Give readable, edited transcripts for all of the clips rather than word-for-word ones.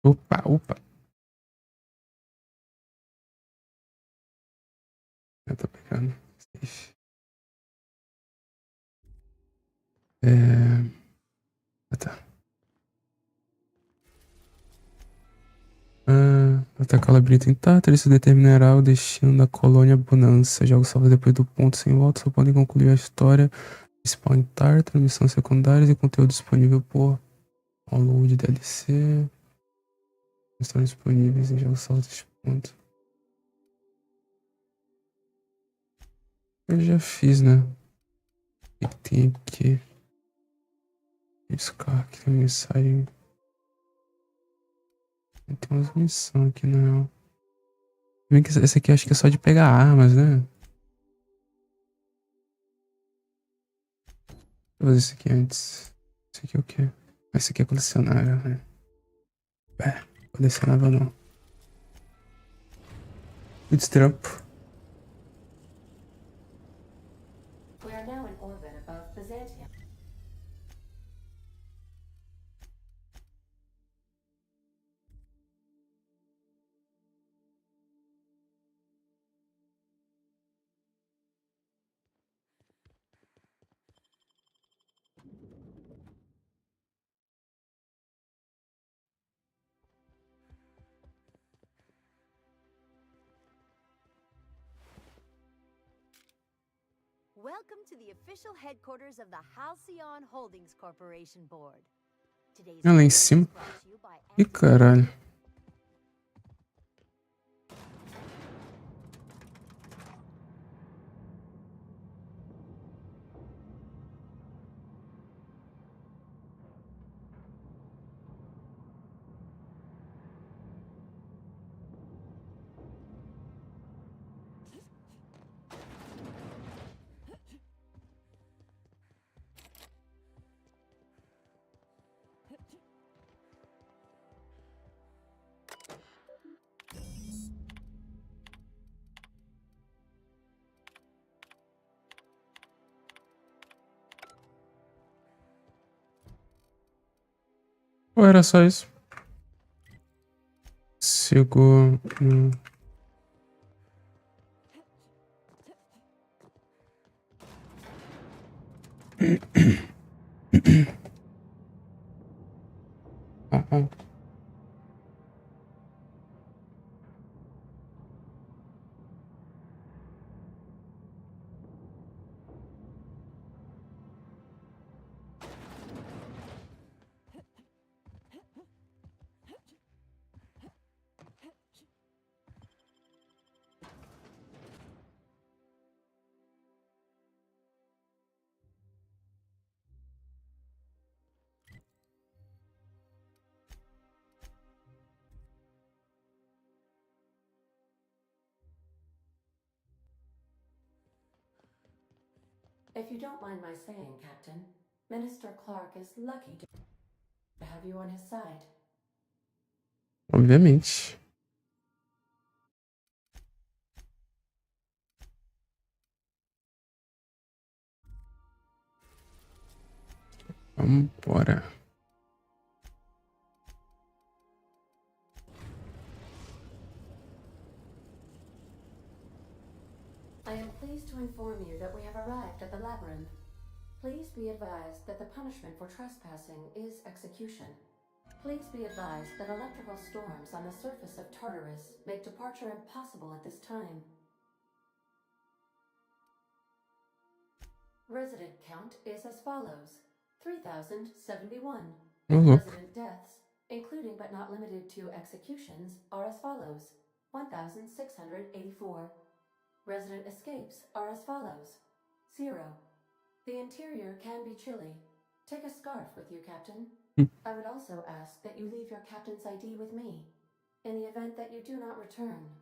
Opa, opa. Eu tô pegando. Safe. Tá. Atacar o labirinto intacto, isso determinará o destino da colônia Bonança. Jogos salvos depois do ponto sem volta só podem concluir a história. Spawn intacto, missões secundárias e conteúdo disponível por download DLC. Estão disponíveis em jogos salvos deste ponto. Eu já fiz, né? O que tem aqui? Scar, aqui tem mensagem. Tem umas missões aqui, não. Bem que essa aqui acho que é só de pegar armas, né? Vou fazer isso aqui antes. Isso aqui é o quê? Esse aqui é colecionável, né? Colecionável não. Muito trampo. We are now in orbit above Byzantium. Welcome to the official headquarters of the Halcyon Holdings Corporation Board. Today's Lá em meeting cima. is brought to you by Ih, caralho. Ou era só isso? Sigo. Ah. If you don't mind my saying, Captain, Minister Clark is lucky to have you on his side. Obviamente. Vambora. I am pleased to inform you that we have arrived at the labyrinth. Please be advised that the punishment for trespassing is execution. Please be advised that electrical storms on the surface of Tartarus make departure impossible at this time. Resident count is as follows: 3,071. Resident deaths, including but not limited to executions, are as follows: 1,684. Resident escapes are as follows: 0. The interior can be chilly. Take a scarf with you, Captain. I would also ask that you leave your captain's ID with me, in the event that you do not return.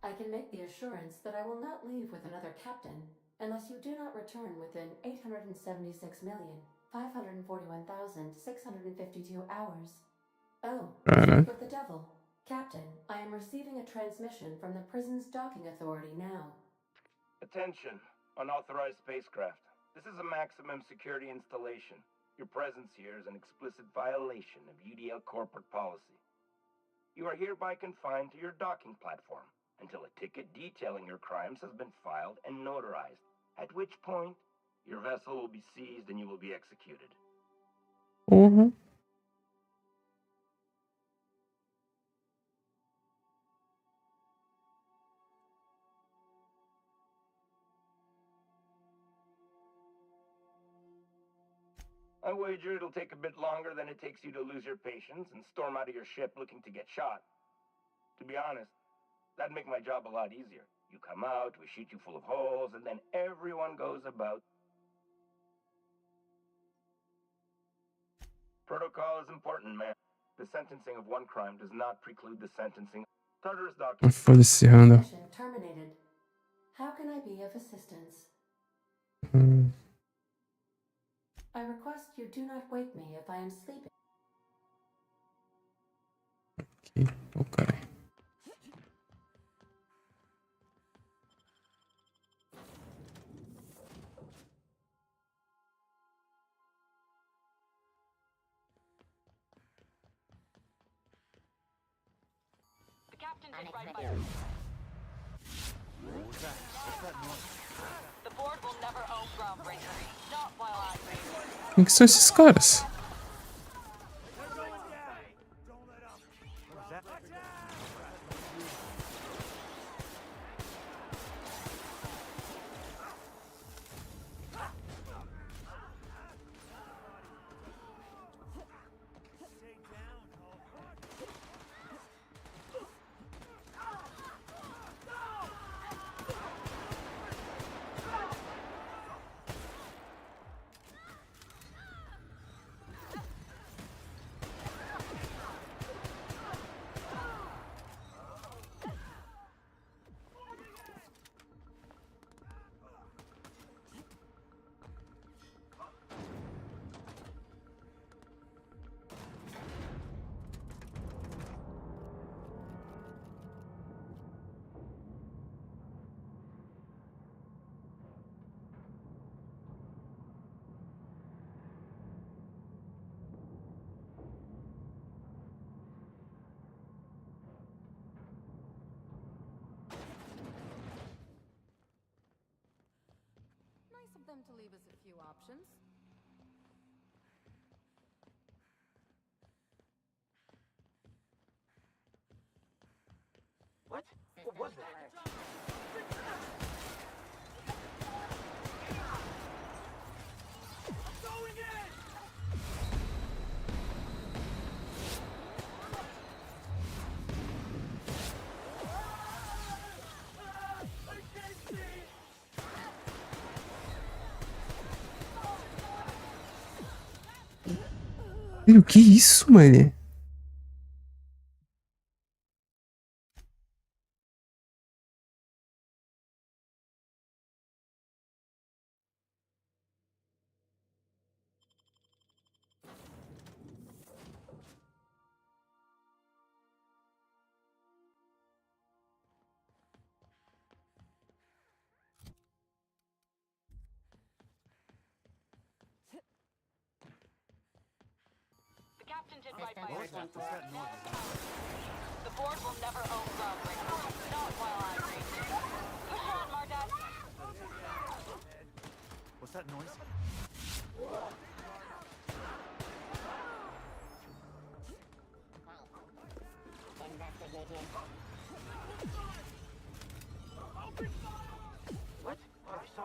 I can make the assurance that I will not leave with another captain unless you do not return within 876,541,652 hours. Oh, speak of the devil. Captain, I am receiving a transmission from the prison's docking authority now. Attention, unauthorized spacecraft. This is a maximum security installation. Your presence here is an explicit violation of UDL corporate policy. You are hereby confined to your docking platform until a ticket detailing your crimes has been filed and notarized, at which point your vessel will be seized and you will be executed. Porra. I wager it'll take a bit longer than it takes you to lose your patience and storm out of your ship looking to get shot. To be honest, that'd make my job a lot easier. You come out, we shoot you full of holes, and then everyone goes about. Protocol is important, man. The sentencing of one crime does not preclude the sentencing. Tartarus document. Foda-se, Randa. Mission terminated. How can I be of assistance? I request you do not wake me if I am sleeping. Aqui. Ô, caralho. The captain did right by you. What was that? What's that noise? The board will never own groundbreaker. Not while I reign. Quem que são esses caras? What was that? Nice of them to leave us a few options. What? What was that? Meu, que isso, mano? The captain did right by What you. was that? What's that noise? The board will never own groundbreaker. Not while I reign. Push on, Mardet. What's that noise? What? I saw.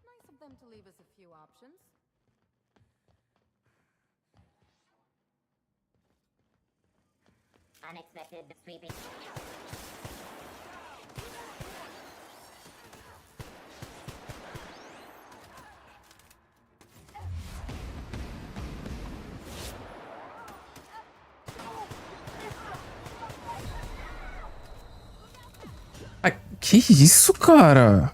Nice of them to leave us a few options. Unexpected sweeping. Que isso, cara?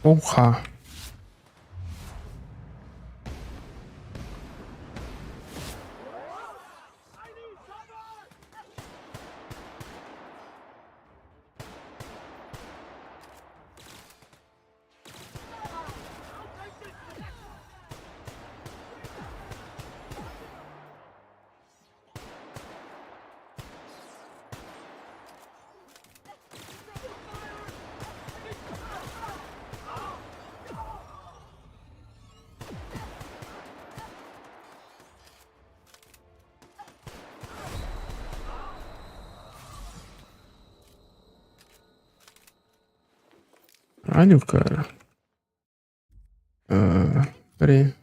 Porra. Caralho, cara. Pera aí.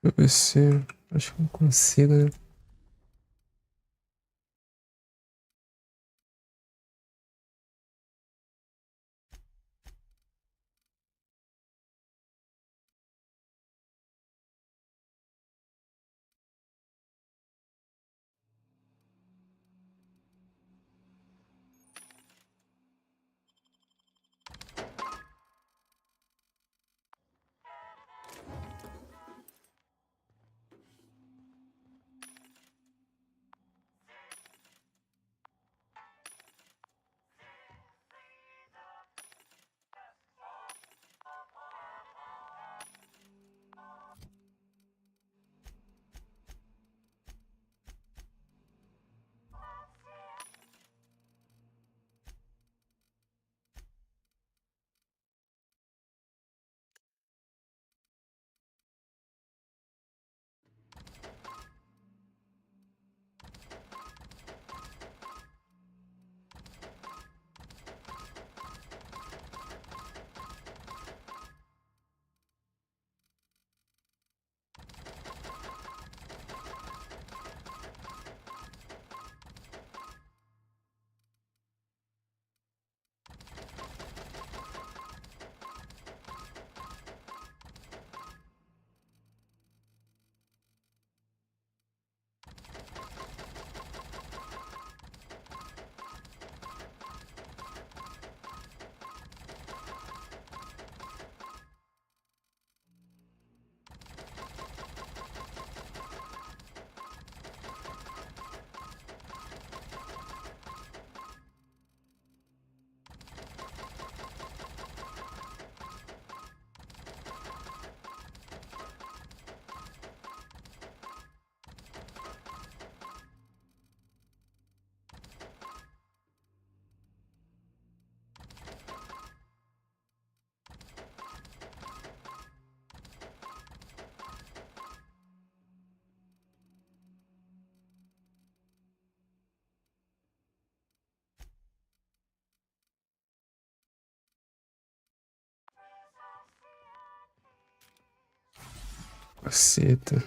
Deixa eu ver se. Acho que não consigo, né? Caceta.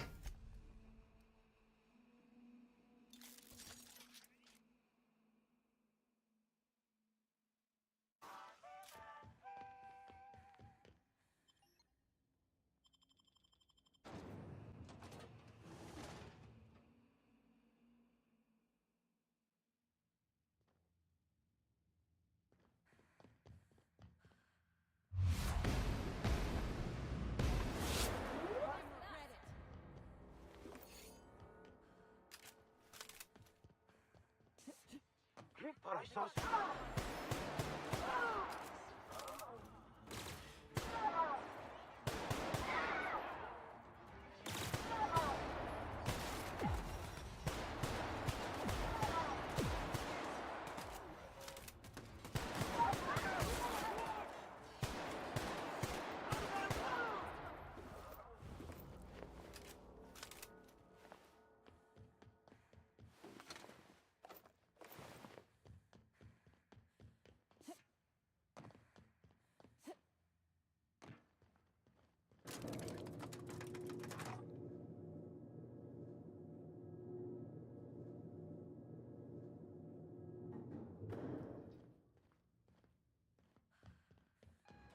Thought I saw some.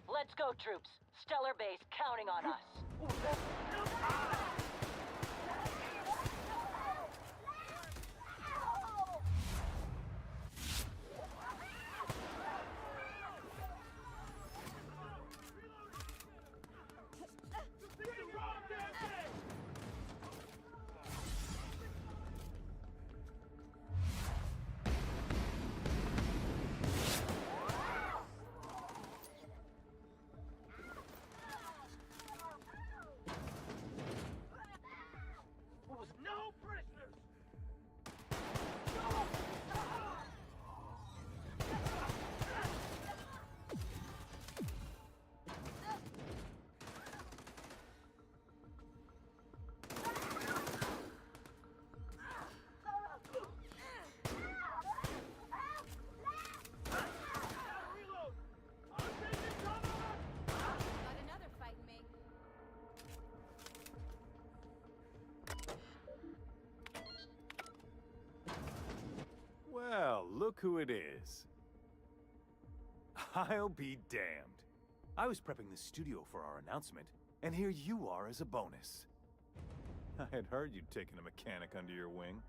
Let's go, troops. Stellar Base counting on us. No prisoners! Reload! I'm taking cover! Got another fight in me. Well, look who it is. I'll be damned. I was prepping the studio for our announcement, and here you are as a bonus. I had heard you'd taken a mechanic under your wing.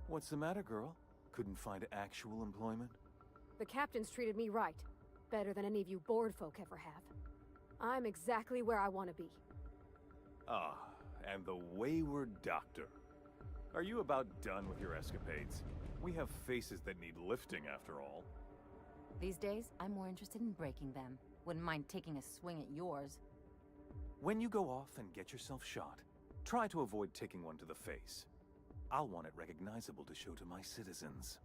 What's the matter, girl? Couldn't find actual employment? The captain's treated me right. Better than any of you bored folk ever have. I'm exactly where I want to be. Ah, and the wayward doctor. Are you about done with your escapades? We have faces that need lifting, after all. These days, I'm more interested in breaking them. Wouldn't mind taking a swing at yours. When you go off and get yourself shot, try to avoid taking one to the face. I'll want it recognizable to show to my citizens.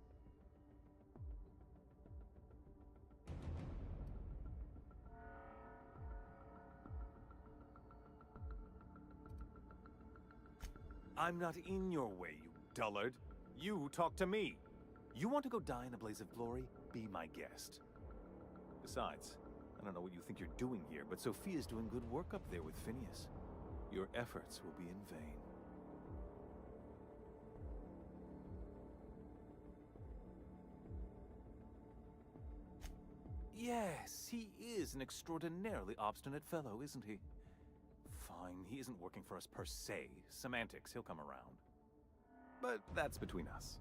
I'm not in your way, you dullard. You talk to me. You want to go die in a blaze of glory? Be my guest. Besides, I don't know what you think you're doing here, but Sophia's doing good work up there with Phineas. Your efforts will be in vain. Yes, he is an extraordinarily obstinate fellow, isn't he? Fine, he isn't working for us per se. Semantics, he'll come around. But that's between us.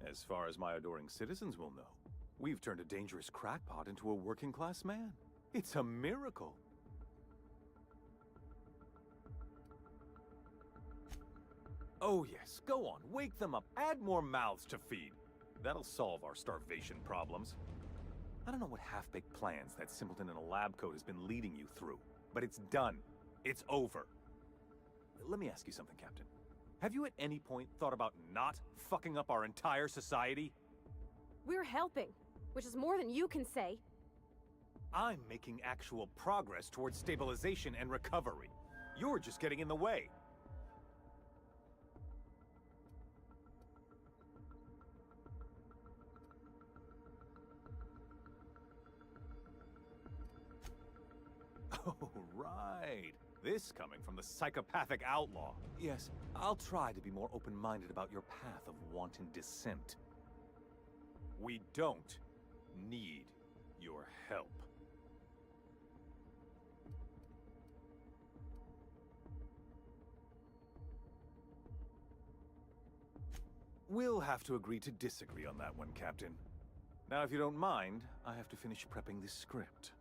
As far as my adoring citizens will know, we've turned a dangerous crackpot into a working-class man. It's a miracle. Oh yes, go on, wake them up, add more mouths to feed. That'll solve our starvation problems. I don't know what half-baked plans that simpleton in a lab coat has been leading you through, but it's done. It's over. Let me ask you something, Captain. Have you at any point thought about not fucking up our entire society? We're helping, which is more than you can say. I'm making actual progress towards stabilization and recovery. You're just getting in the way. Oh, right. This coming from the psychopathic outlaw. Yes, I'll try to be more open-minded about your path of wanton descent. We don't need your help. We'll have to agree to disagree on that one, Captain. Now, if you don't mind, I have to finish prepping this script.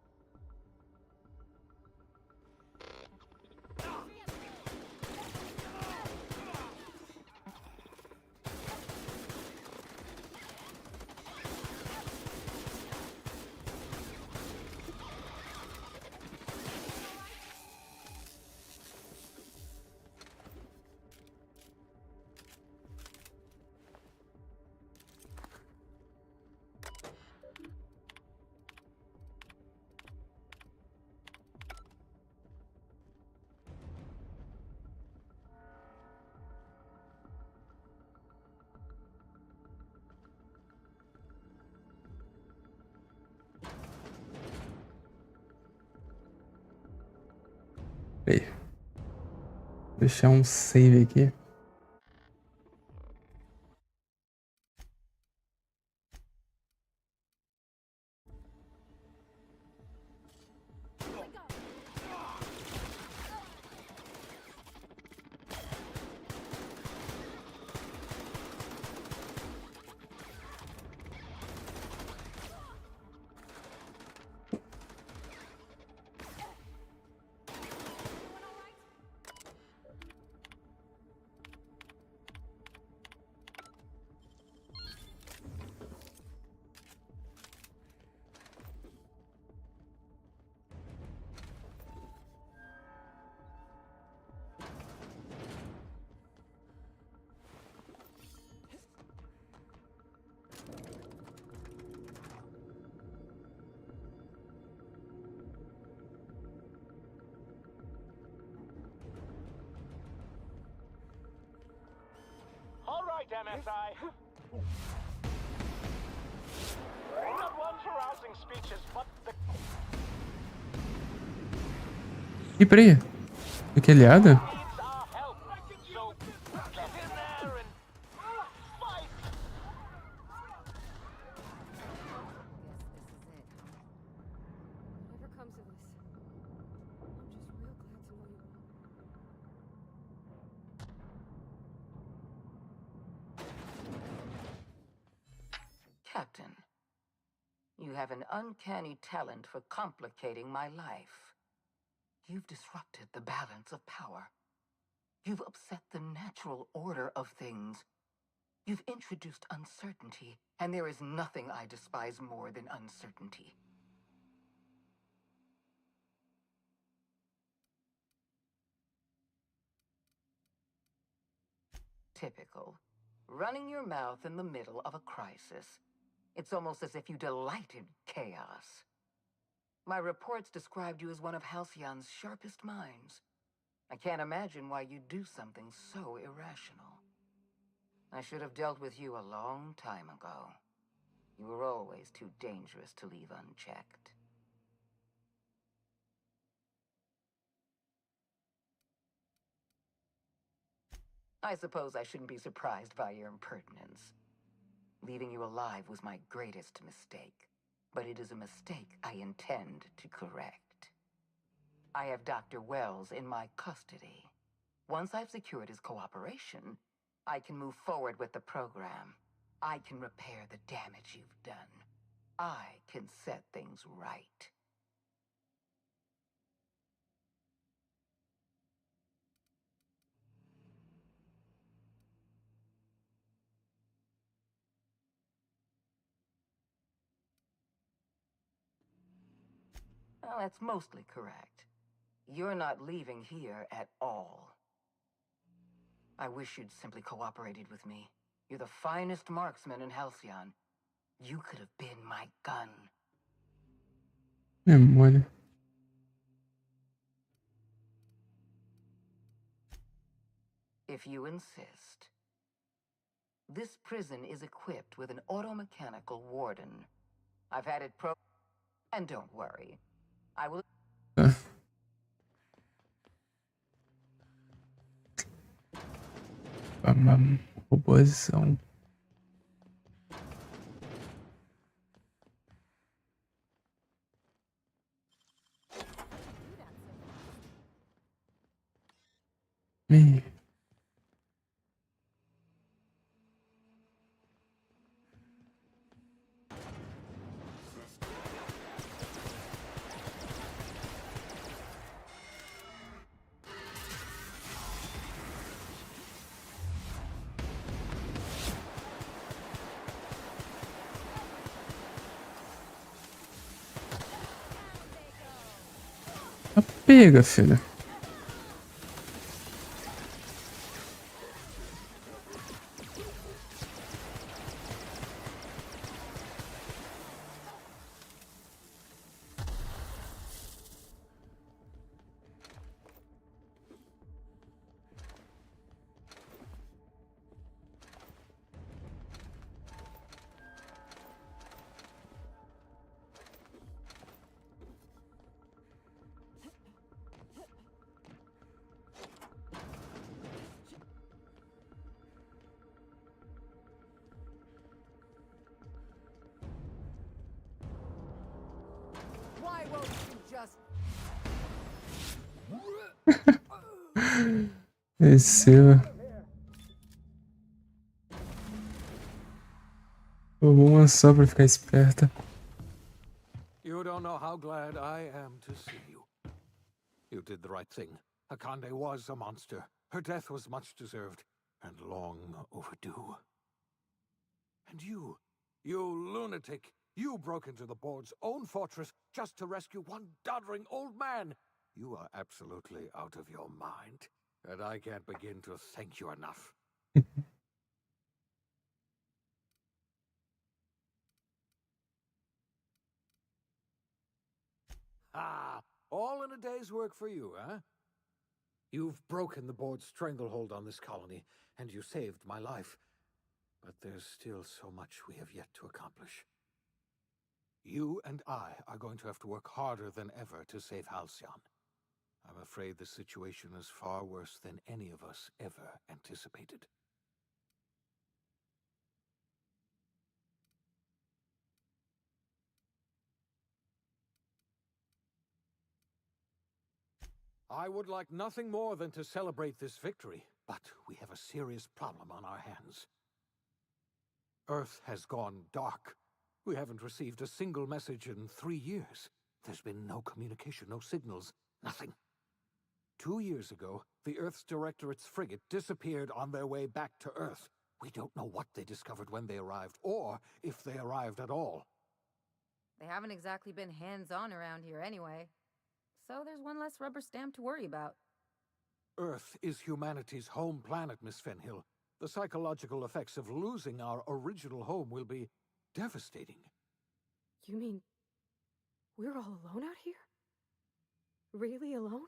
Peraí. Deixar um save aqui. All right, MSI. Not one for rousing speeches, but the... Ih, peraí. Aqui é aliada? needs our help. So get in there and fight. Whatever comes of this, I'm just real glad to know you all. Captain, you have an uncanny talent for complicating my life. You've disrupted the balance of power. You've upset the natural order of things. You've introduced uncertainty, and there is nothing I despise more than uncertainty. Typical. Running your mouth in the middle of a crisis. It's almost as if you delight in chaos. My reports described you as one of Halcyon's sharpest minds. I can't imagine why you'd do something so irrational. I should have dealt with you a long time ago. You were always too dangerous to leave unchecked. I suppose I shouldn't be surprised by your impertinence. Leaving you alive was my greatest mistake, but it is a mistake I intend to correct. I have Dr. Wells in my custody. Once I've secured his cooperation, I can move forward with the program. I can repair the damage you've done. I can set things right. Well, that's mostly correct. You're not leaving here at all. I wish you'd simply cooperated with me. You're the finest marksman in Halcyon. You could have been my gun. É mole. If you insist. This prison is equipped with an automechanical warden. I've had it and don't worry. I will... Tá. Robôzão. Ih. Pega, filha. Why won't you just... Desceu. Tomou uma só pra ficar esperta. You don't know how glad I am to see you. You did the right thing. Akande was a monster. Her death was much deserved, and long overdue. And you lunatic, you broke into the board's own fortress just to rescue one doddering old man. You are absolutely out of your mind, and I can't begin to thank you enough. Ah, all in a day's work for you, huh? You've broken the board's stranglehold on this colony, and you saved my life. But there's still so much we have yet to accomplish. You and I are going to have to work harder than ever to save Halcyon. I'm afraid the situation is far worse than any of us ever anticipated. I would like nothing more than to celebrate this victory, but we have a serious problem on our hands. Earth has gone dark. We haven't received a single message in 3 years. There's been no communication, no signals, nothing. 2 years ago, the Earth's Directorate's frigate disappeared on their way back to Earth. We don't know what they discovered when they arrived, or if they arrived at all. They haven't exactly been hands-on around here anyway. So there's one less rubber stamp to worry about. Earth is humanity's home planet, Miss Fenhill. The psychological effects of losing our original home will be devastating. You mean we're all alone out here? Really alone?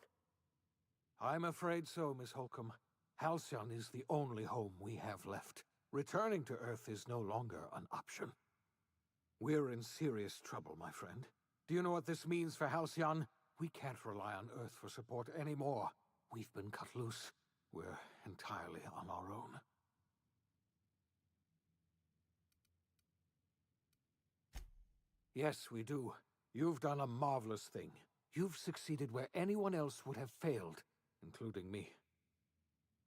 I'm afraid so, Miss Holcomb. Halcyon is the only home we have left. Returning to Earth is no longer an option. We're in serious trouble, my friend. Do you know what this means for Halcyon? We can't rely on Earth for support anymore. We've been cut loose. We're entirely on our own. Yes, we do. You've done a marvelous thing. You've succeeded where anyone else would have failed, including me.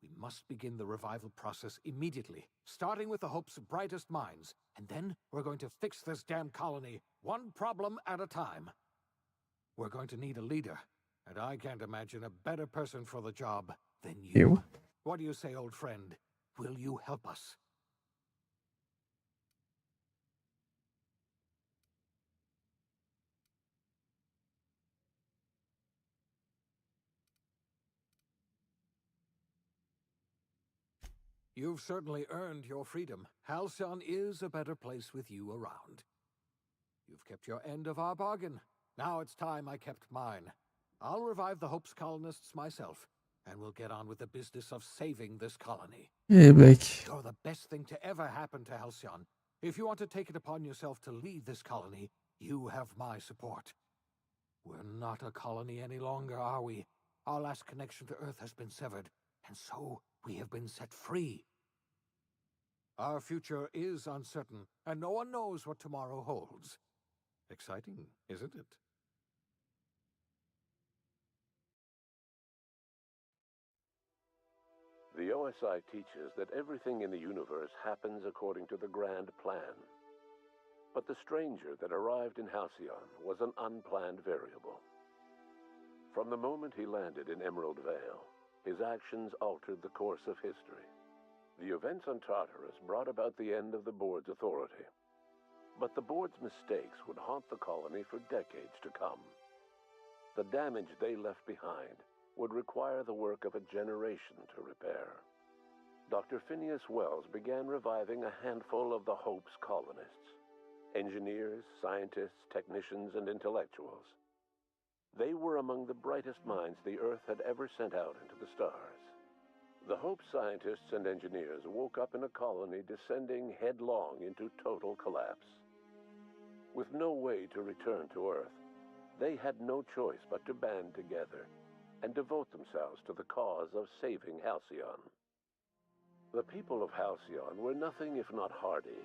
We must begin the revival process immediately, starting with the Hope's brightest minds, and then we're going to fix this damn colony, one problem at a time. We're going to need a leader, and I can't imagine a better person for the job than you. Eu? What do you say, old friend? Will you help us? You've certainly earned your freedom. Halcyon is a better place with you around. You've kept your end of our bargain. Now it's time I kept mine. I'll revive the Hope's colonists myself, and we'll get on with the business of saving this colony. E aí, Blake? You're the best thing to ever happen to Halcyon. If you want to take it upon yourself to lead this colony, you have my support. We're not a colony any longer, are we? Our last connection to Earth has been severed, and so we have been set free. Our future is uncertain, and no one knows what tomorrow holds. Exciting, isn't it? The OSI teaches that everything in the universe happens according to the grand plan. But the stranger that arrived in Halcyon was an unplanned variable. From the moment he landed in Emerald Vale, his actions altered the course of history. The events on Tartarus brought about the end of the board's authority. But the board's mistakes would haunt the colony for decades to come. The damage they left behind would require the work of a generation to repair. Dr. Phineas Wells began reviving a handful of the Hope's colonists. Engineers, scientists, technicians, and intellectuals. They were among the brightest minds the Earth had ever sent out into the stars. The Hope scientists and engineers woke up in a colony descending headlong into total collapse. With no way to return to Earth, they had no choice but to band together and devote themselves to the cause of saving Halcyon. The people of Halcyon were nothing if not hardy.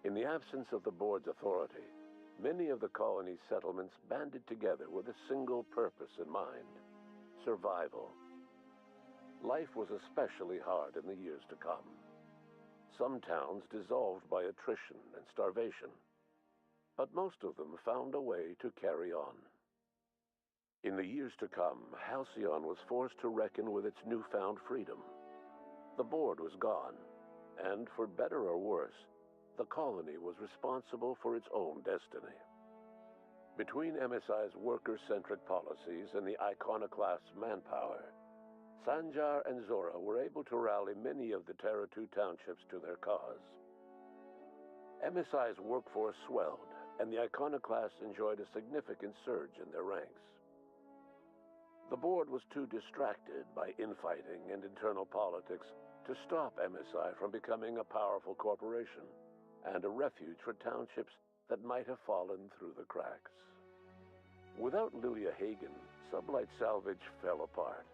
In the absence of the board's authority, many of the colony's settlements banded together with a single purpose in mind: survival. Life was especially hard in the years to come. Some towns dissolved by attrition and starvation, but most of them found a way to carry on. In the years to come, Halcyon was forced to reckon with its newfound freedom. The board was gone, and for better or worse, the colony was responsible for its own destiny. Between MSI's worker-centric policies and the iconoclast's manpower, Sanjar and Zora were able to rally many of the Terra 2 townships to their cause. MSI's workforce swelled, and the iconoclasts enjoyed a significant surge in their ranks. The board was too distracted by infighting and internal politics to stop MSI from becoming a powerful corporation and a refuge for townships that might have fallen through the cracks. Without Lilia Hagen, Sublight Salvage fell apart.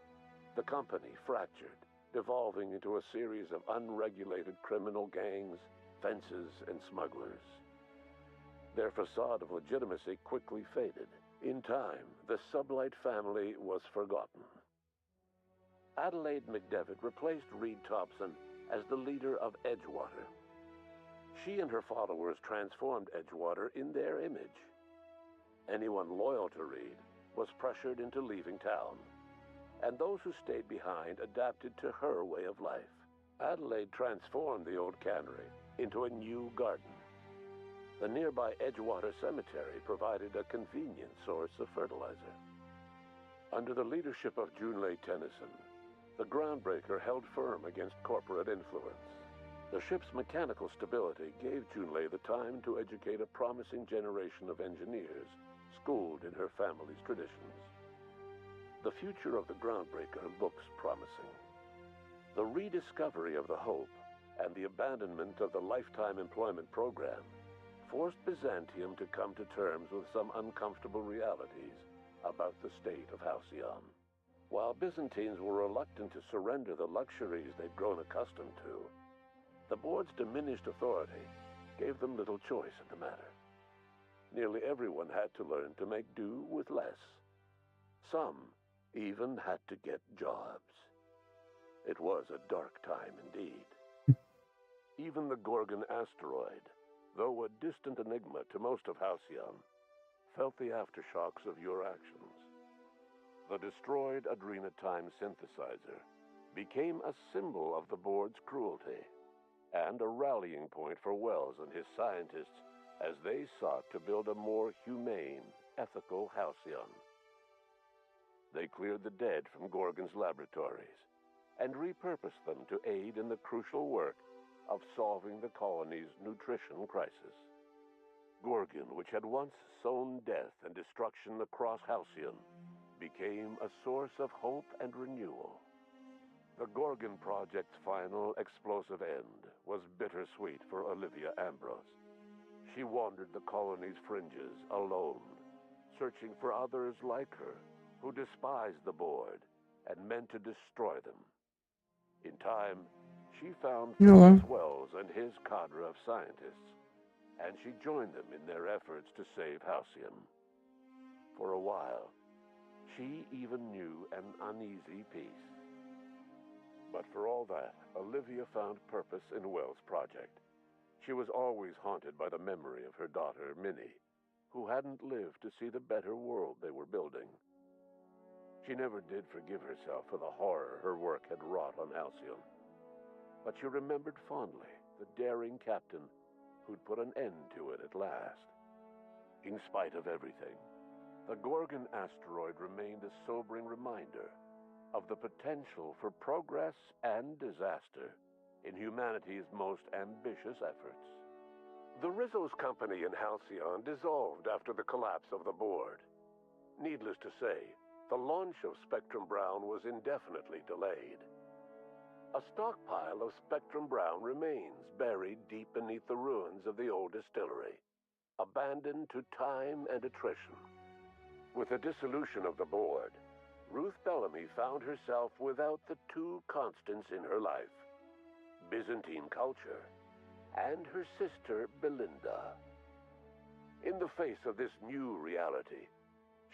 The company fractured, devolving into a series of unregulated criminal gangs, fences, and smugglers. Their facade of legitimacy quickly faded. In time, the Sublight family was forgotten. Adelaide McDevitt replaced Reed Thompson as the leader of Edgewater. She and her followers transformed Edgewater in their image. Anyone loyal to Reed was pressured into leaving town, and those who stayed behind adapted to her way of life. Adelaide transformed the old cannery into a new garden. The nearby Edgewater Cemetery provided a convenient source of fertilizer. Under the leadership of Junlei Tennyson, the Groundbreaker held firm against corporate influence. The ship's mechanical stability gave Junlei the time to educate a promising generation of engineers schooled in her family's traditions. The future of the Groundbreaker looks promising. The rediscovery of the Hope and the abandonment of the Lifetime Employment Program forced Byzantium to come to terms with some uncomfortable realities about the state of Halcyon. While Byzantines were reluctant to surrender the luxuries they'd grown accustomed to, the board's diminished authority gave them little choice in the matter. Nearly everyone had to learn to make do with less. Some even had to get jobs. It was a dark time indeed. Even the Gorgon asteroid, though a distant enigma to most of Halcyon, felt the aftershocks of your actions. The destroyed Adrenatime synthesizer became a symbol of the board's cruelty and a rallying point for Wells and his scientists as they sought to build a more humane, ethical Halcyon. They cleared the dead from Gorgon's laboratories and repurposed them to aid in the crucial work of solving the colony's nutrition crisis. Gorgon, which had once sown death and destruction across Halcyon, became a source of hope and renewal. The Gorgon Project's final explosive end was bittersweet for Olivia Ambrose. She wandered the colony's fringes alone, searching for others like her who despised the board and meant to destroy them. In time, she found Olha lá. Felix Wells and his cadre of scientists, and she joined them in their efforts to save Halcyon. For a while, she even knew an uneasy peace. But for all that, Olivia found purpose in Wells' project. She was always haunted by the memory of her daughter, Minnie, who hadn't lived to see the better world they were building. She never did forgive herself for the horror her work had wrought on Halcyon. But she remembered fondly the daring captain who'd put an end to it at last. In spite of everything, the Gorgon asteroid remained a sobering reminder of the potential for progress and disaster in humanity's most ambitious efforts. The Rizzo's company in Halcyon dissolved after the collapse of the board. Needless to say, the launch of Spectrum Brown was indefinitely delayed. A stockpile of Spectrum Brown remains buried deep beneath the ruins of the old distillery, abandoned to time and attrition. With the dissolution of the board, Ruth Bellamy found herself without the two constants in her life: Byzantine culture and her sister Belinda. In the face of this new reality,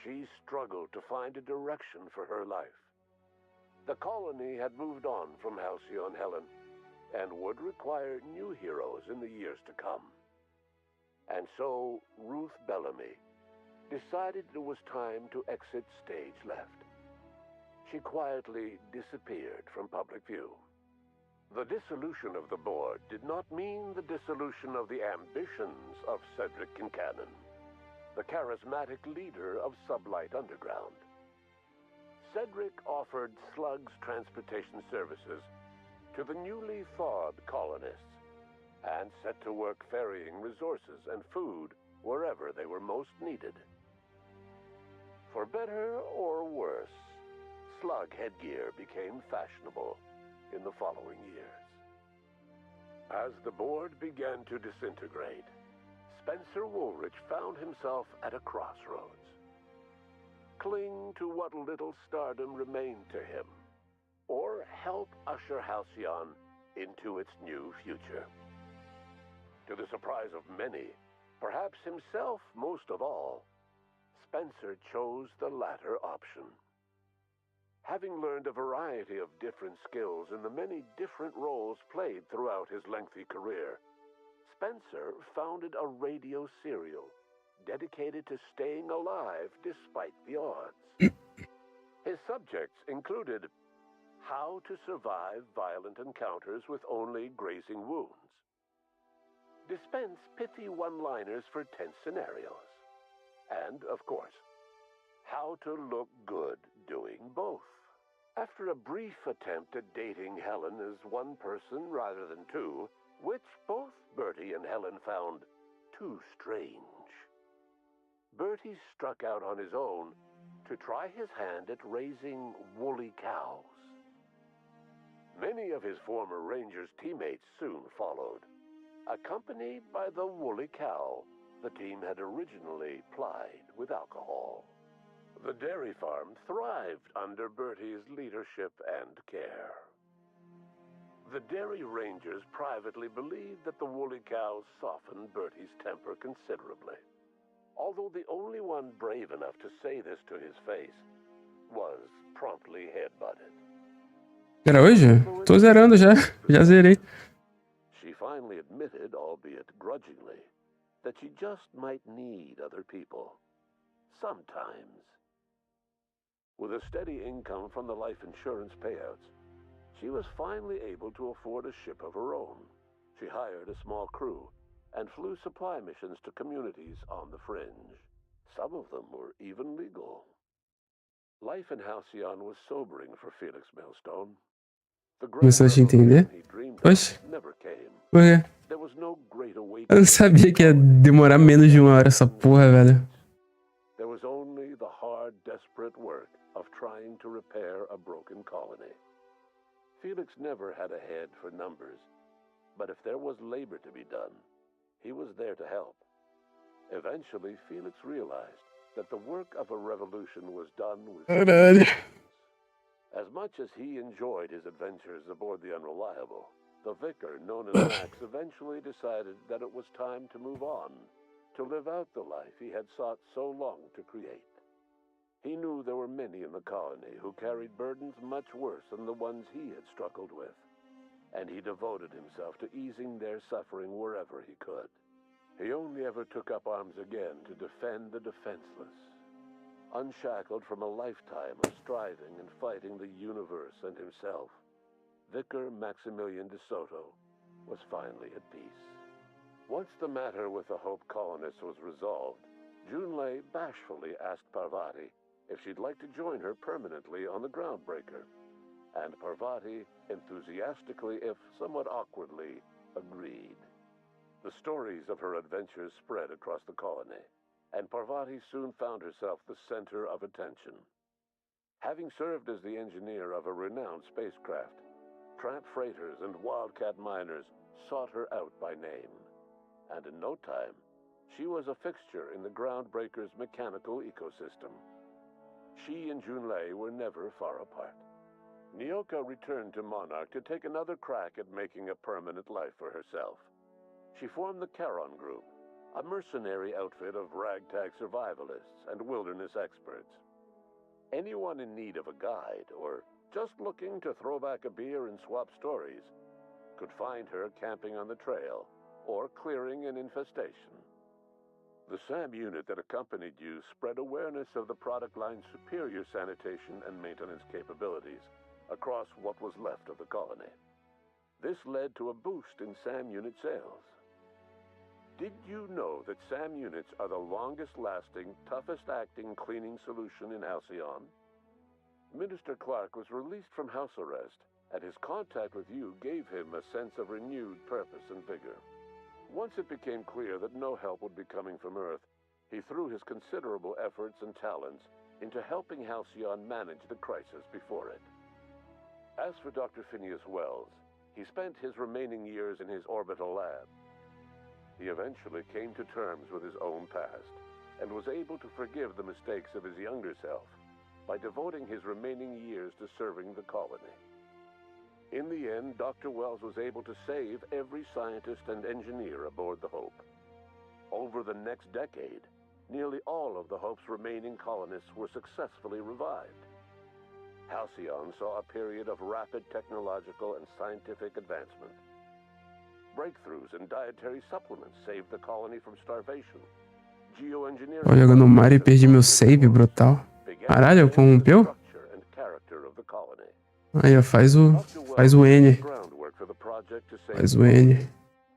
she struggled to find a direction for her life. The colony had moved on from Halcyon Helen and would require new heroes in the years to come. And so Ruth Bellamy decided it was time to exit stage left. She quietly disappeared from public view. The dissolution of the board did not mean the dissolution of the ambitions of Cedric Kincannon, the charismatic leader of Sublight Underground. Cedric offered Slug's transportation services to the newly thawed colonists and set to work ferrying resources and food wherever they were most needed. For better or worse, Slug headgear became fashionable in the following years. As the board began to disintegrate, Spencer Woolrich found himself at a crossroads. Cling to what little stardom remained to him, or help usher Halcyon into its new future. To the surprise of many, perhaps himself most of all, Spencer chose the latter option. Having learned a variety of different skills in the many different roles played throughout his lengthy career, Spencer founded a radio serial dedicated to staying alive despite the odds. His subjects included how to survive violent encounters with only grazing wounds, dispense pithy one-liners for tense scenarios, and, of course, how to look good doing both. After a brief attempt at dating Helen as one person rather than two, which both Bertie and Helen found too strange, Bertie struck out on his own to try his hand at raising woolly cows. Many of his former Rangers teammates soon followed, accompanied by the woolly cow the team had originally plied with alcohol. The dairy farm thrived under Bertie's leadership and care. The Dairy Rangers privately believed that the woolly cows softened Bertie's temper considerably, although the only one brave enough to say this to his face was promptly headbutted. Era hoje? Tô zerando já. Já zerei. She finally admitted, albeit grudgingly, that she just might need other people. Sometimes. With a steady income from the life insurance payouts, she was finally able to afford a ship of her own. She hired a small crew and flew supply missions to communities on the fringe. Some of them were even legal. Life in Halcyon was sobering for Felix Millstone. The great Começou a entender? he dreamed Oxe, of never came. por quê? There was no great awakening. Eu não sabia que ia demorar menos de 1 hora essa porra, velho. There was only the hard, desperate work of trying to repair a broken colony. Felix never had a head for numbers, but if there was labor to be done, he was there to help. Eventually, Felix realized that the work of a revolution was done with Caralho. As much as he enjoyed his adventures aboard the Unreliable, the vicar, known as Max, eventually decided that it was time to move on, to live out the life he had sought so long to create. He knew there were many in the colony who carried burdens much worse than the ones he had struggled with, and he devoted himself to easing their suffering wherever he could. He only ever took up arms again to defend the defenseless. Unshackled from a lifetime of striving and fighting the universe and himself, Vicar Maximilian de Soto was finally at peace. Once the matter with the Hope colonists was resolved, Junlei bashfully asked Parvati if she'd like to join her permanently on the Groundbreaker, and Parvati enthusiastically, if somewhat awkwardly, agreed. The stories of her adventures spread across the colony, and Parvati soon found herself the center of attention. Having served as the engineer of a renowned spacecraft, tramp freighters and wildcat miners sought her out by name, and in no time, she was a fixture in the Groundbreaker's mechanical ecosystem. She and Junlei were never far apart. Nyoka returned to Monarch to take another crack at making a permanent life for herself. She formed the Charon Group, a mercenary outfit of ragtag survivalists and wilderness experts. Anyone in need of a guide, or just looking to throw back a beer and swap stories, could find her camping on the trail or clearing an infestation. The SAM unit that accompanied you spread awareness of the product line's superior sanitation and maintenance capabilities across what was left of the colony. This led to a boost in SAM unit sales. Did you know that SAM units are the longest-lasting, toughest-acting cleaning solution in Halcyon? Minister Clark was released from house arrest, and his contact with you gave him a sense of renewed purpose and vigor. Once it became clear that no help would be coming from Earth, he threw his considerable efforts and talents into helping Halcyon manage the crisis before it. As for Dr. Phineas Wells, he spent his remaining years in his orbital lab. He eventually came to terms with his own past and was able to forgive the mistakes of his younger self by devoting his remaining years to serving the colony. In the end, Dr. Wells was able to save every scientist and engineer aboard the Hope. Over the next decade, nearly all of the Hope's remaining colonists were successfully revived. Halcyon saw a period of rapid technological and scientific advancement. Breakthroughs in dietary supplements saved the colony from starvation. Geoengineering... Tô jogando no mar e perdi meu save, brutal. Caralho, corrompeu? Aí, ó, faz o N. Faz o N.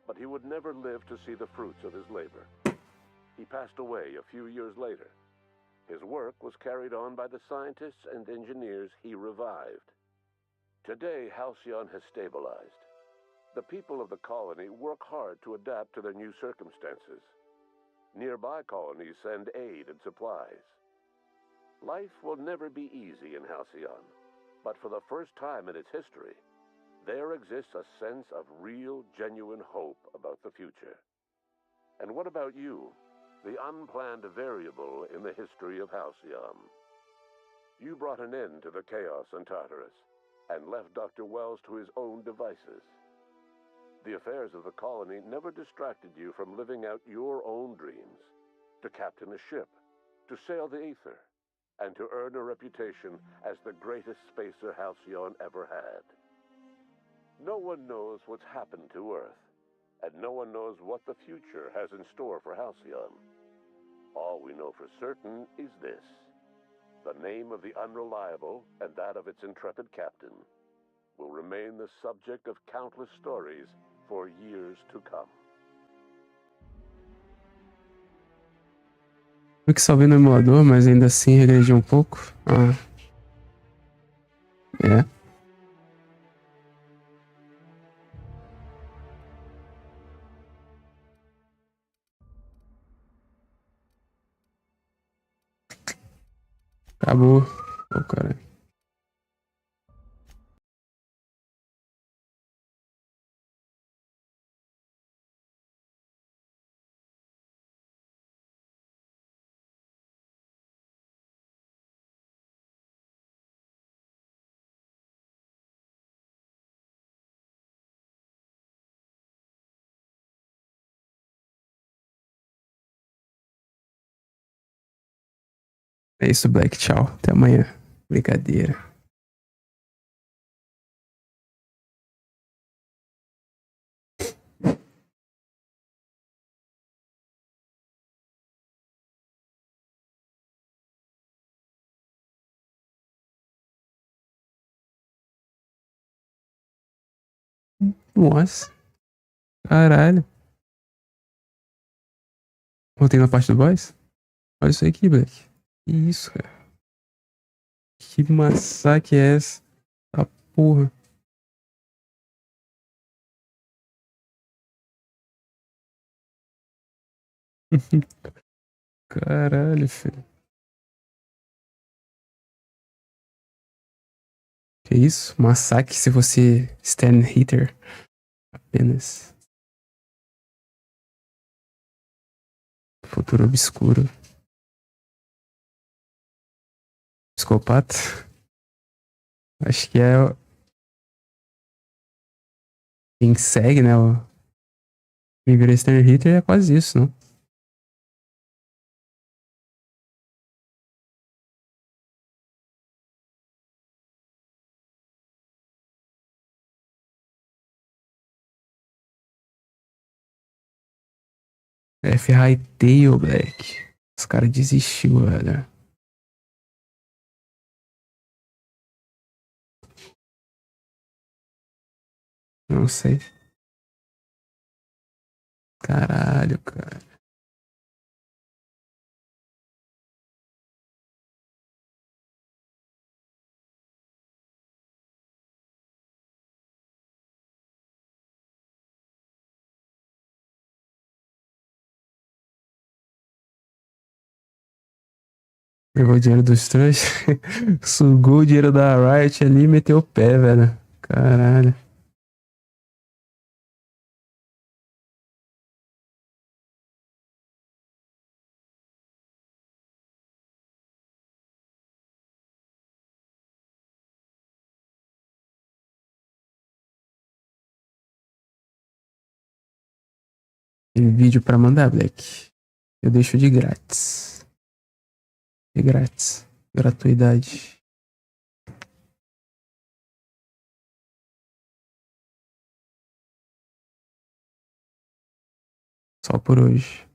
But he would never live to see the fruits of his labor. He passed away a few years later. His work was carried on by the scientists and engineers he revived. Today, Halcyon has stabilized. The people of the colony work hard to adapt to their new circumstances. Nearby colonies send aid and supplies. Life will never be easy in Halcyon, but for the first time in its history, there exists a sense of real, genuine hope about the future. And what about you, the unplanned variable in the history of Halcyon? You brought an end to the chaos in Tartarus and left Dr. Wells to his own devices. The affairs of the colony never distracted you from living out your own dreams, to captain a ship, to sail the ether, and to earn a reputation as the greatest spacer Halcyon ever had. No one knows what's happened to Earth, and no one knows what the future has in store for Halcyon. All we know for certain is this: the name of the Unreliable and that of its intrepid captain will remain the subject of countless stories for years to come. Eu que salvei no emulador, mas ainda assim regredi um pouco. Ah. É. Acabou. Oh, caralho. É isso, Black. Tchau. Até amanhã. Brincadeira. Nossa. Caralho. Voltei na parte do boss? Olha isso aqui, Black. Que isso, cara. Que massacre é essa? A porra. Caralho, filho. Que isso? Massacre se você stand hitter. Apenas. Futuro obscuro. Psicopata. Acho que é quem segue, né? O viver stand hitter é quase isso, não? F-High Tail, Black. Os caras desistiu, velho. Não sei. Caralho, cara. Pegou o dinheiro dos trans. Sugou o dinheiro da Riot ali e meteu o pé, velho. Caralho. Tem vídeo pra mandar, Black. Eu deixo de grátis. De grátis. Gratuidade. Só por hoje.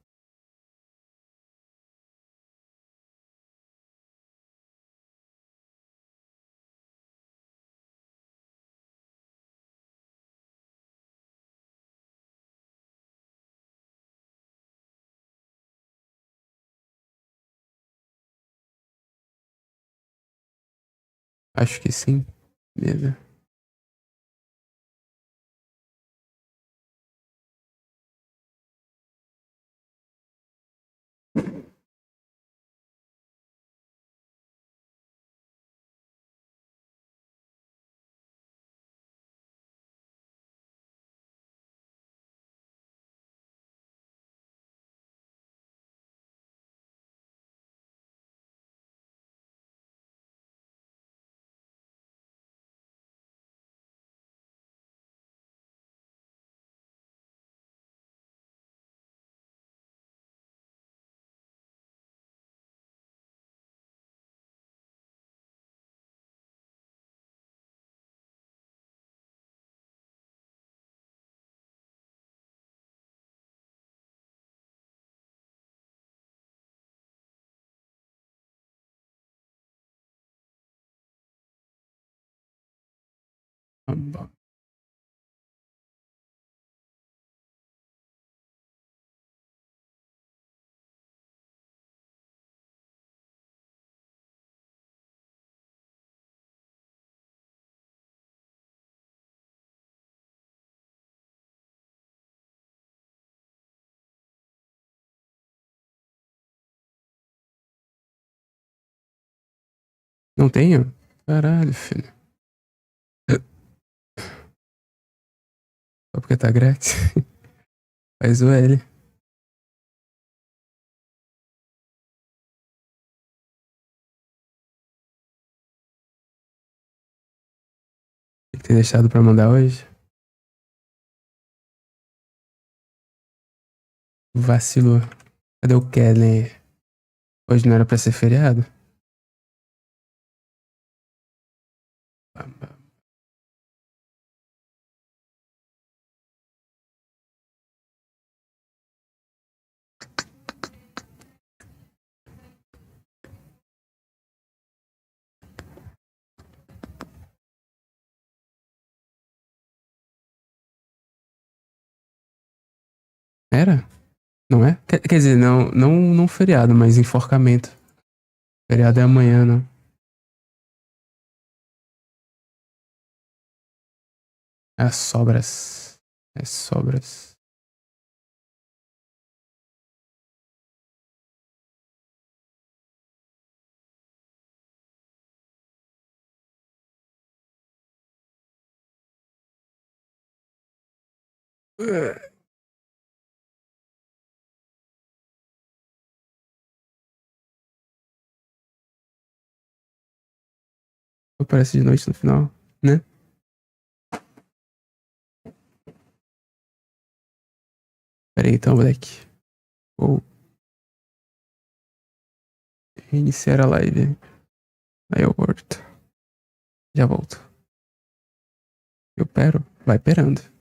Acho que sim. Beleza. Tá bom. Não tenho? Caralho, filho. Só porque tá grátis. Faz o L. Tem que ter deixado pra mandar hoje. Vacilou. Cadê o Kelly? Hoje não era pra ser feriado? Era? Não é? Quer dizer, não feriado, mas enforcamento. Feriado é amanhã, não. É sobras. É sobras. Aparece de noite no final, né? Pera aí então, moleque. Vou reiniciar a live. Aí eu volto. Já volto. Eu pero? Vai perando.